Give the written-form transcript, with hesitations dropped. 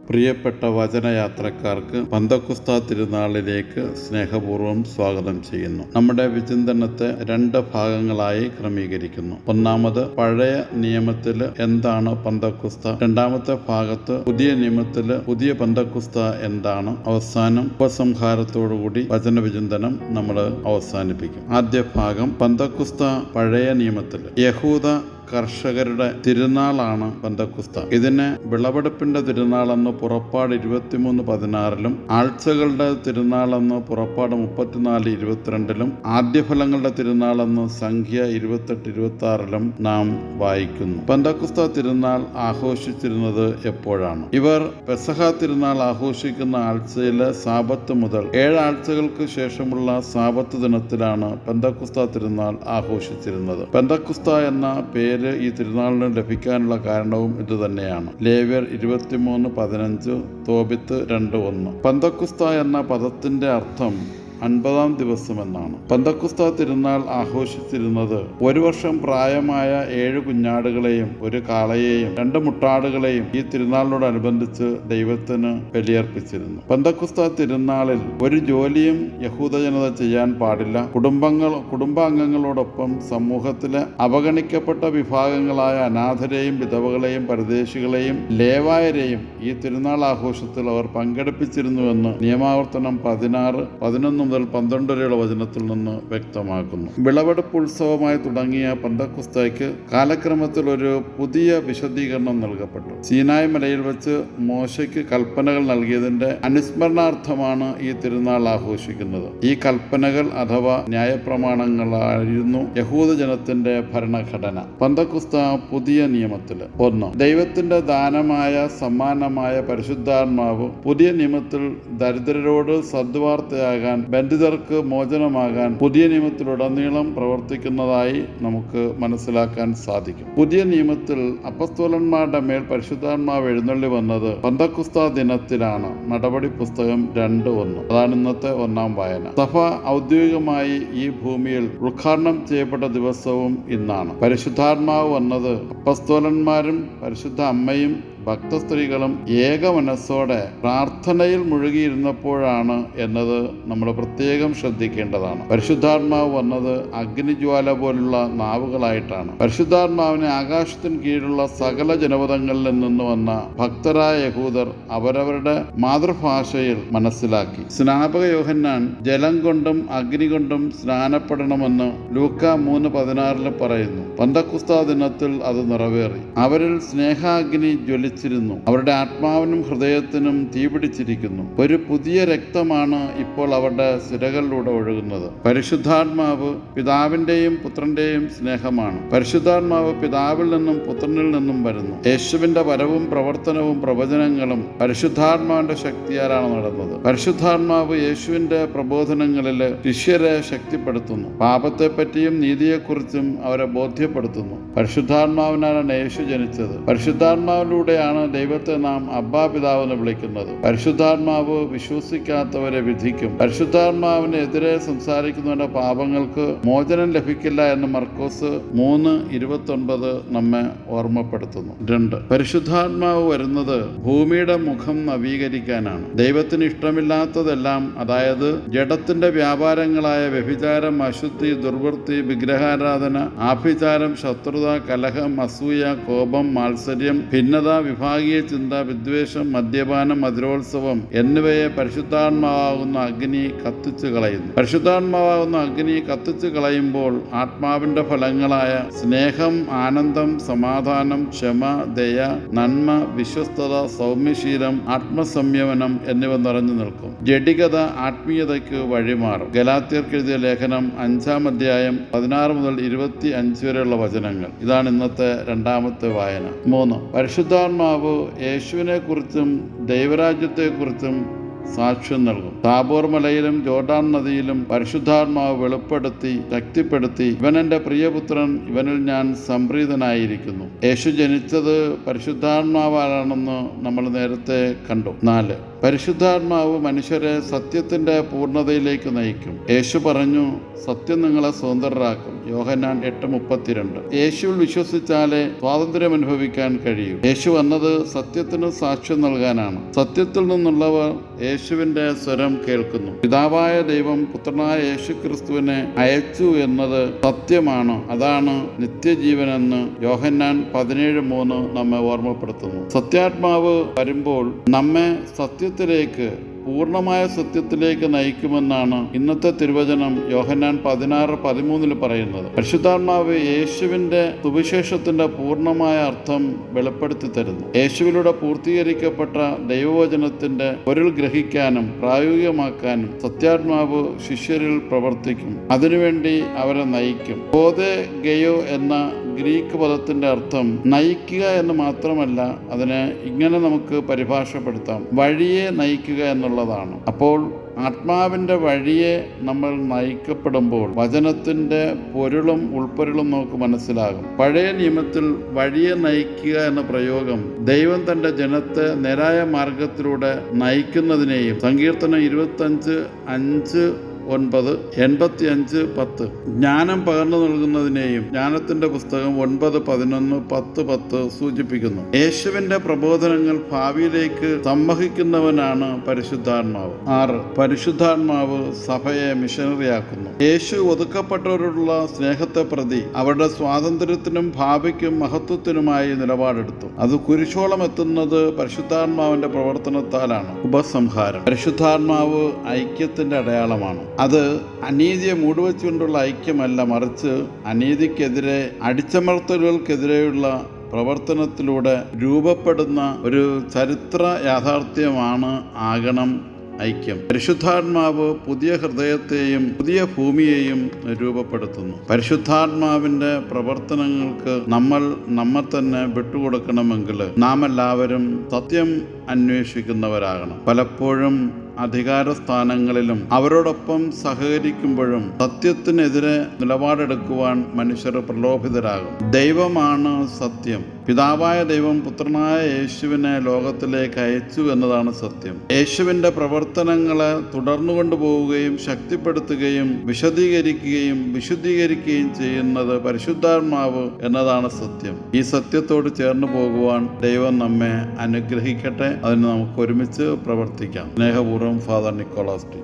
പ്രിയപ്പെട്ട വചനയാത്രക്കാർക്ക് പന്തക്കുസ്ത തിരുനാളിലേക്ക് സ്നേഹപൂർവ്വം സ്വാഗതം ചെയ്യുന്നു. നമ്മുടെ വിചിന്തനത്തെ 2 ഭാഗങ്ങളായി ക്രമീകരിക്കുന്നു. ഒന്നാമത്, പഴയ നിയമത്തിൽ എന്താണ് പന്തക്കുസ്ത? രണ്ടാമത്തെ ഭാഗത്ത് പുതിയ നിയമത്തിൽ പുതിയ പന്തക്കുസ്ത എന്താണ്? അവസാനം ഉപസംഹാരത്തോടുകൂടി വചനവിചിന്തനം നമ്മൾ അവസാനിപ്പിക്കും. ആദ്യ ഭാഗം, പന്തക്കുസ്ത പഴയ നിയമത്തിൽ യഹൂദ കർഷകരുടെ തിരുനാളാണ് പന്തക്കുസ്ത. ഇതിന് വിളവെടുപ്പിന്റെ തിരുനാളെന്ന് പുറപ്പാട് 23:16 ആഴ്ചകളുടെ തിരുനാളെന്ന് പുറപ്പാട് 34:22 ആദ്യഫലങ്ങളുടെ തിരുനാളെന്ന് സംഖ്യ 28:26 നാം വായിക്കുന്നു. പന്തക്കുസ്ത തിരുനാൾ ആഘോഷിച്ചിരുന്നത് എപ്പോഴാണ്? ഇവർ പെസഹ തിരുനാൾ ആഘോഷിക്കുന്ന ആഴ്ചയിലെ സാബത്ത് മുതൽ 7 ആഴ്ചകൾക്ക് ശേഷമുള്ള സാബത്ത് ദിനത്തിലാണ് പന്തക്കുസ്ത തിരുനാൾ ആഘോഷിച്ചിരുന്നത്. പന്തക്കുസ്ത എന്ന പേര് ഈ തിരുനാളിന് ലഭിക്കാനുള്ള കാരണവും ഇതുതന്നെയാണ്. ലേവ്യർ 23:15, തോബിത്ത് 2:1. പന്തക്കുസ്ത എന്ന പദത്തിന്റെ അർത്ഥം 50-ാം ദിവസം എന്നാണ്. പന്തക്കുസ്ത തിരുനാൾ ആഘോഷിച്ചിരുന്നത് 1 വർഷം പ്രായമായ 7 കുഞ്ഞാടുകളെയും 1 കാളയെയും 2 മുട്ടാടുകളെയും ഈ തിരുനാളിനോടനുബന്ധിച്ച് ദൈവത്തിന് ബലിയർപ്പിച്ചിരുന്നു. പന്തക്കുസ്ത തിരുനാളിൽ ഒരു ജോലിയും യഹൂദജനത ചെയ്യാൻ പാടില്ല. കുടുംബാംഗങ്ങളോടൊപ്പം സമൂഹത്തിലെ അവഗണിക്കപ്പെട്ട വിഭാഗങ്ങളായ അനാഥരെയും വിധവകളെയും പരദേശികളെയും ലേവായരെയും ഈ തിരുനാൾ ആഘോഷത്തിൽ അവർ പങ്കെടുപ്പിച്ചിരുന്നുവെന്ന് നിയമാവർത്തനം 16:11 മുതൽ 12 വരെയുള്ള വചനത്തിൽ നിന്ന് വ്യക്തമാക്കുന്നു. വിളവെടുപ്പ് ഉത്സവമായി തുടങ്ങിയ പന്തക്കുസ്തയ്ക്ക് കാലക്രമത്തിൽ ഒരു പുതിയ വിശദീകരണം നൽകപ്പെട്ടു. സീനായ് മലയിൽ വെച്ച് മോശയ്ക്ക് കൽപ്പനകൾ നൽകിയതിന്റെ അനുസ്മരണാർത്ഥമാണ് ഈ തിരുനാൾ ആഘോഷിക്കുന്നത്. ഈ കൽപ്പനകൾ അഥവാ ന്യായപ്രമാണങ്ങളായിരുന്നു യഹൂദജനത്തിന്റെ ഭരണഘടന. പന്തക്കുസ്ത പുതിയ നിയമത്തിൽ 1. ദൈവത്തിന്റെ ദാനമായ സമ്മാനമായ പരിശുദ്ധാത്മാവ് പുതിയ നിയമത്തിൽ ദരിദ്രരോട് സദ്വാർത്തയാകാൻ, ബന്ധിതർക്ക് മോചനമാകാൻ പുതിയ നിയമത്തിലുടനീളം പ്രവർത്തിക്കുന്നതായി നമുക്ക് മനസ്സിലാക്കാൻ സാധിക്കും. പുതിയ നിയമത്തിൽ അപ്പസ്തോലന്മാരുടെ മേൽ പരിശുദ്ധാത്മാവ് എഴുന്നള്ളി വന്നത് പന്തക്കുസ്ത ദിനത്തിലാണ്. നടപടി പുസ്തകം 2:1. അതാണ് ഇന്നത്തെ 1-ാം വായന. സഭ ഔദ്യോഗികമായി ഈ ഭൂമിയിൽ ഉദ്ഘാടനം ചെയ്യപ്പെട്ട ദിവസവും ഇന്നാണ്. പരിശുദ്ധാത്മാവ് വന്നത് അപ്പസ്തോലന്മാരും പരിശുദ്ധ അമ്മയും ഭക്തസ്ത്രീകളും ഏക മനസ്സോടെ പ്രാർത്ഥനയിൽ മുഴുകിയിരുന്നപ്പോഴാണ് എന്നത് നമ്മൾ പ്രത്യേകം ശ്രദ്ധിക്കേണ്ടതാണ്. പരിശുദ്ധാത്മാവ് വന്നത് അഗ്നിജ്വാല പോലുള്ള നാവുകളായിട്ടാണ്. പരിശുദ്ധാത്മാവിനെ ആകാശത്തിന് കീഴിലുള്ള സകല ജനപദങ്ങളിൽ നിന്ന് വന്ന ഭക്തരായ യഹൂദർ അവരവരുടെ മാതൃഭാഷയിൽ മനസ്സിലാക്കി. സ്നാപക യോഹന്നാൻ ജലം കൊണ്ടും അഗ്നി കൊണ്ടും സ്നാനപ്പെടണമെന്ന് ലൂക്കാ 3:16 പറയുന്നു. പന്തക്കുസ്ത ദിനത്തിൽ അത് നിറവേറി. അവരിൽ സ്നേഹാഗ്നി ജ്വലിച്ചിരുന്നു. അവരുടെ ആത്മാവിനും ഹൃദയത്തിനും തീപിടിച്ചിരിക്കുന്നു. ഒരു പുതിയ രക്തമാണ് ഇപ്പോൾ അവരുടെ സിരകളിലൂടെ ഒഴുകുന്നത്. പരിശുദ്ധാത്മാവ് പിതാവിന്റെയും പുത്രന്റെയും സ്നേഹമാണ്. പരിശുദ്ധാത്മാവ് പിതാവിൽ നിന്നും പുത്രനിൽ നിന്നും വരുന്നു. യേശുവിന്റെ വരവും പ്രവർത്തനവും പ്രവചനങ്ങളും പരിശുദ്ധാത്മാവിന്റെ ശക്തിയാലാണ് നടന്നത്. പരിശുദ്ധാത്മാവ് യേശുവിന്റെ പ്രബോധനങ്ങളിൽ ശിഷ്യരെ ശക്തിപ്പെടുത്തുന്നു. പാപത്തെപ്പറ്റിയും നീതിയെക്കുറിച്ചും അവരെ ബോധ്യപ്പെടുത്തുന്നു. പരിശുദ്ധാത്മാവിനാലാണ് യേശു ജനിച്ചത്. പരിശുദ്ധാത്മാവിലൂടെയാണ് ദൈവത്തെ നാം അബ്ബാ പിതാവ് എന്ന് വിളിക്കുന്നത്. പരിശുദ്ധാത്മാവ് വിശ്വസിക്കാത്തവരെ വിധിക്കും. പരിശുദ്ധാത്മാവിനെതിരെ സംസാരിക്കുന്നവരുടെ പാപങ്ങൾക്ക് മോചനം ലഭിക്കില്ല എന്ന് മർക്കോസ് 3:29 നമ്മെ ഓർമ്മപ്പെടുത്തുന്നു. 2. പരിശുദ്ധാത്മാവ് വരുന്നത് ഭൂമിയുടെ മുഖം നവീകരിക്കാനാണ്. ദൈവത്തിന് ഇഷ്ടമില്ലാത്തതെല്ലാം, അതായത് ജഡത്തിന്റെ വ്യാപാരങ്ങളായ വ്യഭിചാരം, അശുദ്ധി, ദുർവൃത്തി, വിഗ്രഹാരാധന, ആഭിചാരം, ശത്രുത, കലഹം, അസൂയ, കോപം, മാത്സര്യം, ഭിന്നത, വിഭാഗീയ ചിന്ത, വിദ്വേഷം, മദ്യപാനം, മധുരോത്സവം എന്നിവയെ പരിശുദ്ധാത്മാവാകുന്ന അഗ്നി കത്തിച്ചു കളയുന്നു. പരിശുദ്ധാത്മാവാകുന്ന അഗ്നി കത്തിച്ചു കളയുമ്പോൾ ആത്മാവിന്റെ ഫലങ്ങളായ സ്നേഹം, ആനന്ദം, സമാധാനം, ക്ഷമ, ദയ, നന്മ, വിശ്വസ്തത, സൗമ്യശീലം, ആത്മസംയമനം എന്നിവ നിറഞ്ഞു നിൽക്കും. ജഡികത ആത്മീയതയ്ക്ക് വഴിമാറും. ഗലാത്യർക്ക് എഴുതിയ ലേഖനം 5-ാം അധ്യായം 16 മുതൽ 25 വരെയുള്ള വചനങ്ങൾ. ഇതാണ് ഇന്നത്തെ 2-ാമത്തെ വായന. 3. പരിശുദ്ധാത്മാവ് യേശുവിനെ കുറിച്ചും ദൈവരാജ്യത്തെക്കുറിച്ചും സാക്ഷ്യം നൽകും. താബോർ മലയിലും ജോർഡാൻ നദിയിലും പരിശുദ്ധാത്മാവ് വെളിപ്പെടുത്തി ശക്തിപ്പെടുത്തി, ഇവൻ എൻ്റെ പ്രിയപുത്രൻ, ഇവനിൽ ഞാൻ സംപ്രീതനായിരിക്കുന്നു. യേശു ജനിച്ചത് പരിശുദ്ധാത്മാവാണെന്ന് നമ്മൾ നേരത്തെ കണ്ടു. 4. പരിശുദ്ധാത്മാവ് മനുഷ്യരെ സത്യത്തിന്റെ പൂർണ്ണതയിലേക്ക് നയിക്കും. യേശു പറഞ്ഞു, സത്യം നിങ്ങളെ സ്വതന്ത്രരാക്കും. യോഹന്നാൻ 8:32. യേശുവിൽ വിശ്വസിച്ചാലേ സ്വാതന്ത്ര്യം അനുഭവിക്കാൻ കഴിയൂ. യേശു വന്നത് സത്യത്തിന് സാക്ഷ്യം നൽകാനാണ്. സത്യത്തിൽ നിന്നുള്ളവർ യേശുവിന്റെ സ്വരം കേൾക്കുന്നു. പിതാവായ ദൈവം പുത്രനായ യേശു ക്രിസ്തുവിനെ അയച്ചു എന്നത് സത്യമാണ്. അതാണ് നിത്യജീവനെന്ന് യോഹന്നാൻ 17:3 നമ്മെ ഓർമ്മപ്പെടുത്തുന്നു. സത്യാത്മാവ് വരുമ്പോൾ നമ്മെ സത്യത്തിലേക്ക്, പൂർണ്ണമായ സത്യത്തിലേക്ക് നയിക്കുമെന്നാണ് ഇന്നത്തെ തിരുവചനം യോഹന്നാൻ 16:13 പറയുന്നത്. പരിശുദ്ധാത്മാവ് യേശുവിന്റെ സുവിശേഷത്തിന്റെ പൂർണ്ണമായ അർത്ഥം വെളിപ്പെടുത്തി തരുന്നു. യേശുവിലൂടെ പൂർത്തീകരിക്കപ്പെട്ട ദൈവവചനത്തിന്റെ പൊരുൾ ഗ്രഹിക്കാനും പ്രായോഗികമാക്കാനും സത്യാത്മാവ് ശിഷ്യരിൽ പ്രവർത്തിക്കും. അതിനുവേണ്ടി അവരെ നയിക്കും. പോതെ ഗയോ എന്ന ഗ്രീക്ക് പദത്തിന്റെ അർത്ഥം നയിക്കുക എന്ന് മാത്രമല്ല, അതിനെ ഇങ്ങനെ നമുക്ക് പരിഭാഷപ്പെടുത്താം: വഴിയെ നയിക്കുക എന്നുള്ളതാണ്. അപ്പോൾ ആത്മാവിന്റെ വഴിയെ നമ്മൾ നയിക്കപ്പെടുമ്പോൾ വചനത്തിന്റെ പൊരുളും ഉൾപ്പൊരുളും നമുക്ക് മനസ്സിലാകും. പഴയ നിയമത്തിൽ വഴിയെ നയിക്കുക എന്ന പ്രയോഗം ദൈവം തന്റെ ജനത്തെ നേരായ മാർഗത്തിലൂടെ നയിക്കുന്നതിനെയും, സങ്കീർത്തനം 25:5, 9, 85:10 ജ്ഞാനം പകർന്നു നൽകുന്നതിനെയും ജ്ഞാനത്തിന്റെ പുസ്തകം 9:11, 10:10 സൂചിപ്പിക്കുന്നു. യേശുവിന്റെ പ്രബോധനങ്ങൾ ഭാവിയിലേക്ക് സമ്മഹിക്കുന്നവനാണ് പരിശുദ്ധാത്മാവ്. 6. പരിശുദ്ധാത്മാവ് സഭയെ മിഷനറിയാക്കുന്നു. യേശു ഒതുക്കപ്പെട്ടവരോടുള്ള സ്നേഹത്തെ പ്രതി അവരുടെ സ്വാതന്ത്ര്യത്തിനും ഭാവിക്കും മഹത്വത്തിനുമായി നിലപാടെടുത്തു. അത് കുരിശോളം എത്തുന്നത് പരിശുദ്ധാത്മാവിന്റെ പ്രവർത്തനത്താലാണ്. ഉപസംഹാരം: പരിശുദ്ധാത്മാവ് ഐക്യത്തിന്റെ അടയാളമാണ്. അത് അനീതിയെ മൂടുവെച്ചുകൊണ്ടുള്ള ഐക്യമല്ല, മറിച്ച് അനീതിക്കെതിരെ, അടിച്ചമർത്തലുകൾക്കെതിരെയുള്ള പ്രവർത്തനത്തിലൂടെ രൂപപ്പെടുന്ന ഒരു ചരിത്ര യാഥാർത്ഥ്യമാണ് ആകണം ഐക്യം. പരിശുദ്ധാത്മാവ് പുതിയ ഹൃദയത്തെയും പുതിയ ഭൂമിയെയും രൂപപ്പെടുത്തുന്നു. പരിശുദ്ധാത്മാവിന്റെ പ്രവർത്തനങ്ങൾക്ക് നമ്മെ തന്നെ വിട്ടുകൊടുക്കണമെങ്കിൽ നാം എല്ലാവരും സത്യം അന്വേഷിക്കുന്നവരാകണം. പലപ്പോഴും അധികാരസ്ഥാനങ്ങളിലും അവരോടൊപ്പം സഹകരിക്കുമ്പോഴും സത്യത്തിനെതിരെ നിലപാടെടുക്കുവാൻ മനുഷ്യർ പ്രലോഭിതരാകും. ദൈവമാണ് സത്യം. പിതാവായ ദൈവം പുത്രനായ യേശുവിനെ ലോകത്തിലേക്ക് അയച്ചു എന്നതാണ് സത്യം. യേശുവിന്റെ പ്രവർത്തനങ്ങളെ തുടർന്നു കൊണ്ടുപോവുകയും ശക്തിപ്പെടുത്തുകയും വിശദീകരിക്കുകയും വിശുദ്ധീകരിക്കുകയും ചെയ്യുന്നത് പരിശുദ്ധാത്മാവ് എന്നതാണ് സത്യം. ഈ സത്യത്തോട് ചേർന്ന് പോകുവാൻ ദൈവം നമ്മെ അനുഗ്രഹിക്കട്ടെ. അതിന് നമുക്ക് ഒരുമിച്ച് പ്രവർത്തിക്കാം. സ്നേഹപൂർവ്വം, ഫാദർ നിക്കോളാസ് ടി.